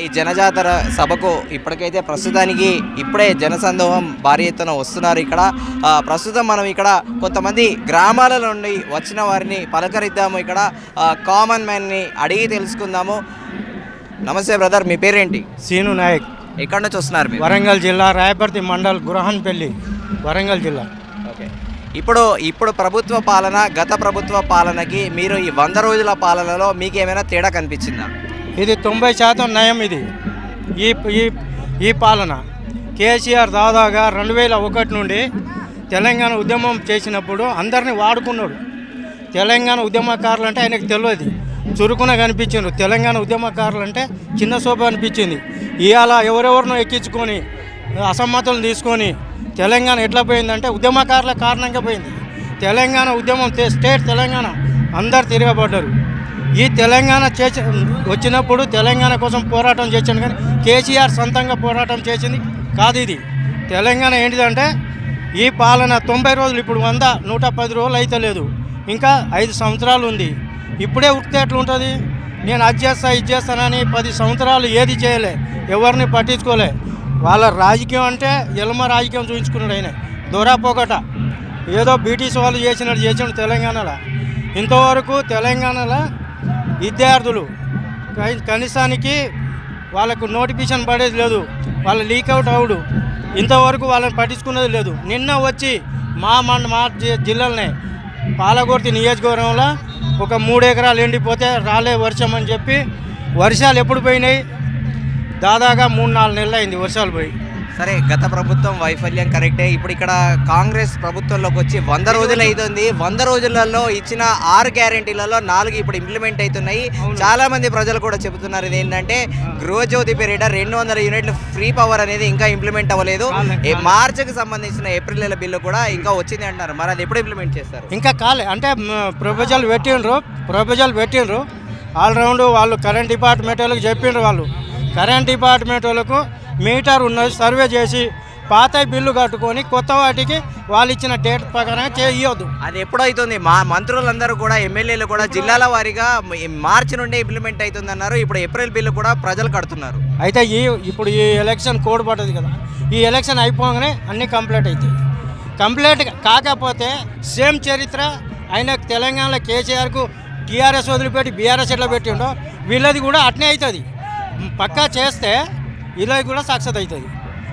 ఈ జనజాతర సభకు ఇప్పటికైతే ప్రస్తుతానికి ఇప్పుడే జనసందోహం భారీ ఎత్తున వస్తున్నారు. ఇక్కడ ప్రస్తుతం మనం ఇక్కడ కొంతమంది గ్రామాల నుండి వచ్చిన వారిని పలకరిద్దాము. ఇక్కడ కామన్ మ్యాన్ని అడిగి తెలుసుకుందాము. నమస్తే బ్రదర్, మీ పేరేంటి? సీను నాయక్. ఎక్కడి నుంచి వస్తున్నారు మీరు? వరంగల్ జిల్లా రాయపర్తి మండల్ గురహన్పల్లి, వరంగల్ జిల్లా. ఓకే, ఇప్పుడు ప్రభుత్వ పాలన, గత ప్రభుత్వ పాలనకి మీరు ఈ 100 రోజుల పాలనలో మీకు ఏమైనా తేడా కనిపించిందా? ఇది 90% నయం. ఇది ఈ పాలన కేసీఆర్ దాదాగా 2001 నుండి తెలంగాణ ఉద్యమం చేసినప్పుడు అందరినీ వాడుకున్నాడు. తెలంగాణ ఉద్యమకారులు అంటే ఆయనకు తెలియదు, చురుకున కనిపించిండ్రు. తెలంగాణ ఉద్యమకారులు అంటే చిన్న శోభ అనిపించింది. ఇవాళ ఎవరెవరినో ఎక్కించుకొని అసమ్మతులు తీసుకొని తెలంగాణ ఎట్లా పోయిందంటే ఉద్యమకారుల కారణంగా పోయింది. తెలంగాణ ఉద్యమం స్టేట్ తెలంగాణ అందరు తిరగబడ్డారు. ఈ తెలంగాణ వచ్చినప్పుడు తెలంగాణ కోసం పోరాటం చేశాను, కానీ కేసీఆర్ సొంతంగా పోరాటం చేసింది కాదు. ఇది తెలంగాణ ఏంటిదంటే ఈ పాలన 90 రోజులు, ఇప్పుడు 100, 110 రోజులు అయితే లేదు, ఇంకా 5 సంవత్సరాలు ఉంది. ఇప్పుడే ఉడితే ఎట్లుంటుంది? నేను అది చేస్తా ఇది చేస్తానని 10 సంవత్సరాలు ఏది చేయలే, ఎవరిని పట్టించుకోలే. వాళ్ళ రాజకీయం అంటే ఎలమ రాజకీయం చూపించుకున్నాడు ఆయన. దొరాపోకట ఏదో బ్రిటిష్ వాళ్ళు చేసినట్టు చేసాడు తెలంగాణలో. ఇంతవరకు తెలంగాణలో విద్యార్థులు కనీసానికి వాళ్ళకు నోటిఫికేషన్ పడేది లేదు, వాళ్ళు లీకౌట్ అవుడు. ఇంతవరకు వాళ్ళని పట్టించుకునేది లేదు. నిన్న వచ్చి మా జిల్లాలనే పాలకుర్తి నియోజకవర్గంలో ఒక 3 ఎకరాలు ఎండిపోతే రాలే వర్షం అని చెప్పి, వర్షాలు ఎప్పుడు పోయినాయి? దాదాగా 3-4 నెలలు అయింది వర్షాలు పోయి. సరే, గత ప్రభుత్వం వైఫల్యం కరెక్టే. ఇప్పుడు ఇక్కడ కాంగ్రెస్ ప్రభుత్వంలోకి వచ్చి 100 రోజులు అవుతుంది. 100 రోజులలో ఇచ్చిన 6 గ్యారెంటీలలో 4 ఇప్పుడు ఇంప్లిమెంట్ అవుతున్నాయి. చాలా మంది ప్రజలు కూడా చెబుతున్నారు ఇది ఏంటంటే గృహజ్యోతి పేరిట 200 యూనిట్లు ఫ్రీ పవర్ అనేది ఇంకా ఇంప్లిమెంట్ అవ్వలేదు. మార్చికి సంబంధించిన ఏప్రిల్ నెల బిల్లు కూడా ఇంకా వచ్చింది అంటున్నారు. మరి అది ఎప్పుడు ఇంప్లిమెంట్ చేస్తారు? ఇంకా కాలే. అంటే ప్రపోజల్ పెట్టిండ్రు ఆల్రౌండ్. వాళ్ళు కరెంట్ డిపార్ట్మెంట్ వాళ్ళకి చెప్పిండ్రు. వాళ్ళు కరెంట్ డిపార్ట్మెంట్ వాళ్ళకు మీటర్ ఉన్నది సర్వే చేసి పాత బిల్లు కట్టుకొని కొత్త వాటికి వాళ్ళు ఇచ్చిన డేట్ ప్రకారం చేయొద్దు. అది ఎప్పుడవుతుంది? మా మంత్రులందరూ కూడా, ఎమ్మెల్యేలు కూడా జిల్లాల వారీగా మార్చి నుండే ఇంప్లిమెంట్ అవుతుంది అన్నారు. ఇప్పుడు ఏప్రిల్ బిల్లు కూడా ప్రజలు కడుతున్నారు. అయితే ఇప్పుడు ఈ ఎలక్షన్ కోడ్ పడుతుంది కదా, ఈ ఎలక్షన్ అయిపోగానే అన్నీ కంప్లీట్ అవుతాయి. కంప్లీట్ కాకపోతే సేమ్ చరిత్ర ఆయన తెలంగాణలో కేసీఆర్కు టీఆర్ఎస్ వదిలిపెట్టి బీఆర్ఎస్ ఎట్లా పెట్టిండో వీళ్ళది కూడా అట్నే అవుతుంది. పక్కా చేస్తే వీళ్ళది కూడా సక్సెస్ అవుతుంది.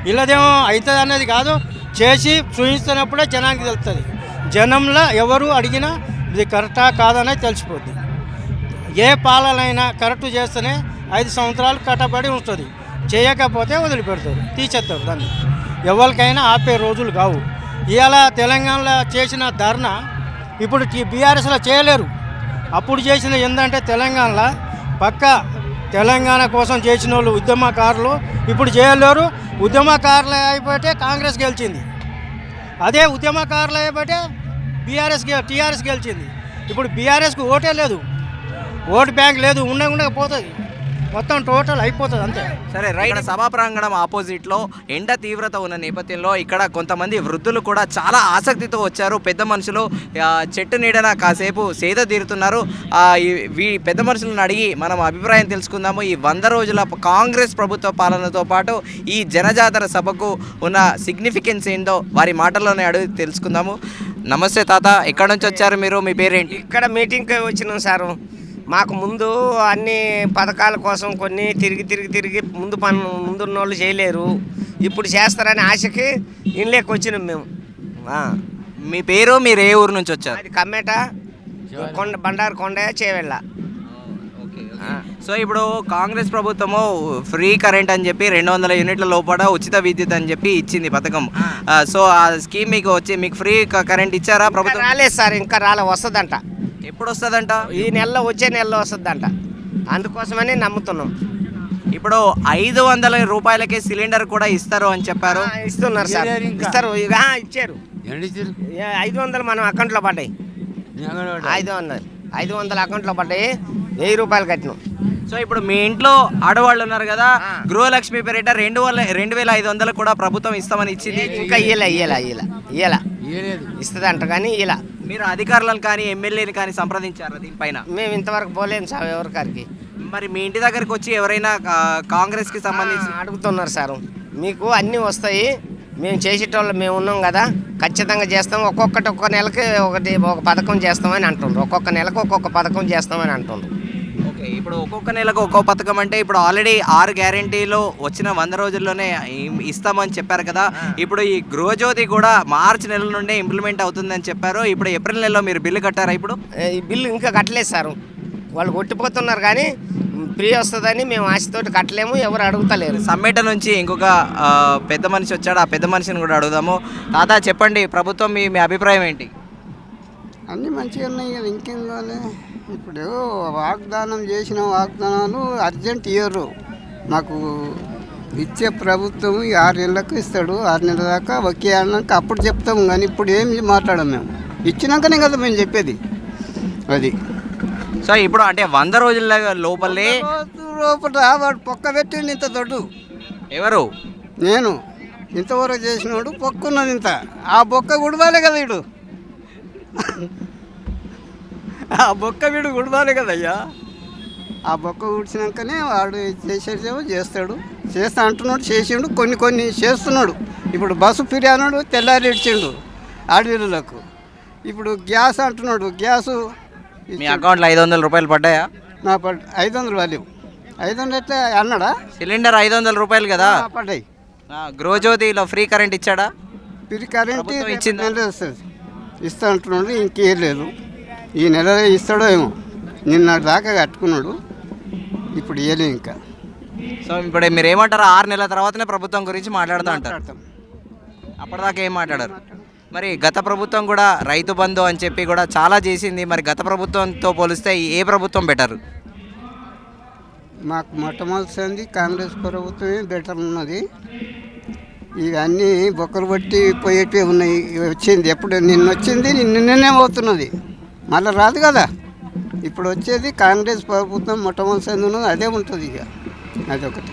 వీళ్ళదేమో అవుతుంది అనేది కాదు, చేసి చూపిస్తున్నప్పుడే జనానికి తెలుస్తుంది. జనంలో ఎవరు అడిగినా ఇది కరెక్టా కాదనేది తెలిసిపోద్ది. ఏ పాలనైనా కరెక్ట్ చేస్తేనే 5 సంవత్సరాలు కట్టబడి ఉంటుంది. చేయకపోతే వదిలిపెడతారు, తీసేస్తారు. దాన్ని ఎవరికైనా ఆపే రోజులు కావు. ఇవాళ తెలంగాణలో చేసిన ధర్నా ఇప్పుడు బీఆర్ఎస్లో చేయలేరు. అప్పుడు చేసిన ఏంటంటే తెలంగాణలో పక్కా తెలంగాణ కోసం చేసిన వాళ్ళు ఉద్యమకారులు ఇప్పుడు చేయలేరు. ఉద్యమకారులు అయిపోతే కాంగ్రెస్ గెలిచింది, అదే ఉద్యమకారులు అయిపోతే టీఆర్ఎస్ గెలిచింది. ఇప్పుడు బీఆర్ఎస్కి ఓటే లేదు, ఓటు బ్యాంక్ లేదు, ఉండకపోతుంది, మొత్తం టోటల్ అయిపోతుంది అంతే. సరే, రైట్. సభా ప్రాంగణం ఆపోజిట్లో ఎండ తీవ్రత ఉన్న నేపథ్యంలో ఇక్కడ కొంతమంది వృద్ధులు కూడా చాలా ఆసక్తితో వచ్చారు. పెద్ద మనుషులు చెట్టు నీడన కాసేపు సేద తీరుతున్నారు. ఈ పెద్ద మనుషులను అడిగి మనం అభిప్రాయం తెలుసుకుందాము. ఈ 100 రోజుల కాంగ్రెస్ ప్రభుత్వ పాలనతో పాటు ఈ జనజాతర సభకు ఉన్న సిగ్నిఫికెన్స్ ఏందో వారి మాటల్లోనే అడిగి తెలుసుకుందాము. నమస్తే తాత, ఎక్కడి నుంచి వచ్చారు మీరు? మీ పేరేంటి? ఇక్కడ మీటింగ్కి వచ్చినాం సారు. మాకు ముందు అన్ని పథకాల కోసం కొన్ని తిరిగి ముందున్న వాళ్ళు చేయలేరు, ఇప్పుడు చేస్తారని ఆశకి ఇంట్లోకి వచ్చినాం మేము. మీ పేరు, మీరు ఏ ఊరు నుంచి వచ్చారు? అది కమ్మేట బండారు కొండయ్య చేవెళ్ళ. సో ఇప్పుడు కాంగ్రెస్ ప్రభుత్వము ఫ్రీ కరెంట్ అని చెప్పి 200 యూనిట్ల లోపల ఉచిత విద్యుత్ అని చెప్పి ఇచ్చింది పథకం. సో ఆ స్కీమ్ మీకు ఫ్రీ కరెంట్ ఇచ్చారా ప్రభుత్వం? రాలేదు సార్, ఇంకా వస్తుందంట. ఎప్పుడు వస్తుందంట? వచ్చే నెలలో వస్తుందంట. అందుకోసమని నమ్ముతున్నాం. ఇప్పుడు 500 రూపాయలకే సిలిండర్ కూడా ఇస్తారు అని చెప్పారు. ఇస్తున్నారు సార్, ఇస్తారు. ఇచ్చారు 500 మనం అకౌంట్లో పడ్డాయి. 500 అకౌంట్లో పడ్డాయి, 1000 రూపాయలు కట్టినాం. సో ఇప్పుడు మీ ఇంట్లో ఆడవాళ్ళు ఉన్నారు కదా, గృహలక్ష్మి పేరిట 2500 కూడా ప్రభుత్వం ఇస్తామని ఇచ్చింది. ఇంకా ఇయ్యలా ఇస్తుందంట, కానీ ఇలా మీరు అధికారులను కానీ ఎమ్మెల్యేని కానీ సంప్రదించారా దీనిపైన? మేము ఇంతవరకు పోలేము సార్ ఎవరికారికి. మరి మీ ఇంటి దగ్గరికి వచ్చి ఎవరైనా కాంగ్రెస్కి సంబంధించి అడుగుతున్నారు సార్, మీకు అన్నీ వస్తాయి, మేము చేసేటోళ్ళు మేము ఉన్నాం కదా, ఖచ్చితంగా చేస్తాం, ఒక్కొక్క నెలకి ఒక పథకం చేస్తామని అంటుండ్రు, ఒక్కొక్క నెలకు ఒక్కొక్క పథకం చేస్తామని అంటుండ్రు. ఓకే, ఇప్పుడు ఒక్కొక్క నెలకు ఒక్కో పథకం అంటే ఇప్పుడు ఆల్రెడీ 6 గ్యారెంటీలు వచ్చిన 100 రోజుల్లోనే ఇస్తామని చెప్పారు కదా. ఇప్పుడు ఈ గృహజ్యోతి కూడా మార్చి నెల నుండే ఇంప్లిమెంట్ అవుతుందని చెప్పారు. ఇప్పుడు ఏప్రిల్ నెలలో మీరు బిల్లు కట్టారా? ఇప్పుడు ఈ బిల్లు ఇంకా కట్టలేదు సార్, వాళ్ళు కొట్టిపోతున్నారు కానీ ఫ్రీ వస్తుందని మేము ఆశతోటి కట్టలేము, ఎవరు అడుగుతలేరు. సమ్మేట నుంచి ఇంకొక పెద్ద మనిషి వచ్చాడు, ఆ పెద్ద మనిషిని కూడా అడుగుదాము. తాత చెప్పండి, ప్రభుత్వం మీ అభిప్రాయం ఏంటి? అన్నీ మంచిగా ఉన్నాయి కదా, ఇంకేం కావాలి. ఇప్పుడు వాగ్దానం చేసిన వాగ్దానాలు అర్జెంట్ ఇయ్యరు మాకు. ఇచ్చే ప్రభుత్వం 6 నెలలకు ఇస్తాడు, 6 నెలల దాకా ఒకే అన్నాక అప్పుడు చెప్తాము, కానీ ఇప్పుడు ఏం మాట్లాడాం మేము. ఇచ్చినాకనే కదా మేము చెప్పేది అది. సో ఇప్పుడు అంటే 100 రోజుల లోపలే లోపల వాడు పొక్క పెట్టిండు ఇంత దొడ్డు. ఎవరు? నేను ఇంతవరకు చేసినోడు పొక్కున్నది ఇంత, ఆ బొక్క గుడవాలి కదా వీడు, ఆ బొక్క వీడు గుడవాలి కదయ్యా. ఆ బొక్క గుడిచినాకనే వాడు చేసేదేమో చేస్తాడు, చేస్తా అంటున్నాడు, చేసిండు, కొన్ని చేస్తున్నాడు. ఇప్పుడు బస్సు ఫ్రీ అన్నాడు, తెల్లారి ఇచ్చిండు ఆడవిళ్ళకు. ఇప్పుడు గ్యాస్ అంటున్నాడు, గ్యాసు మీ అకౌంట్లో 500 రూపాయలు పడ్డాయా? నా 500 వాళ్ళు 500 ఎట్లా అన్నాడా? సిలిండర్ 500 రూపాయలు కదా పడ్డాయి. గృహజ్యోతిలో ఫ్రీ కరెంట్ ఇచ్చాడా? ఫ్రీ కరెంట్ ప్రభుత్వం ఇచ్చిందా? వస్తుంది, ఇస్తా అంటున్నాడు, ఇంకేం లేదు. ఈ నెల ఇస్తాడో ఏమో, నిన్న దాకా కట్టుకున్నాడు, ఇప్పుడు ఇవ్వలేదు ఇంకా. సో ఇప్పుడు మీరు ఏమంటారు? 6 నెలల తర్వాతనే ప్రభుత్వం గురించి మాట్లాడుతూ అంటారు, మాట్లాడతాం. అప్పటిదాకా ఏం మాట్లాడారు? మరి గత ప్రభుత్వం కూడా రైతు బంధు అని చెప్పి కూడా చాలా చేసింది. మరి గత ప్రభుత్వంతో పోలిస్తే ఏ ప్రభుత్వం బెటర్? మాకు మొట్టమొదటిసారి కాంగ్రెస్ ప్రభుత్వమే బెటర్ ఉన్నది. ఇవన్నీ బొక్కలు బట్టి పోయేటివి ఉన్నాయి. వచ్చింది ఎప్పుడు నిన్న వచ్చింది, నిన్ననే పోతున్నది, మళ్ళీ రాదు కదా. ఇప్పుడు వచ్చేది కాంగ్రెస్ ప్రభుత్వం మొట్టమొదటిసారి ఉన్నది, అదే ఉంటుంది ఇక, అదొకటి.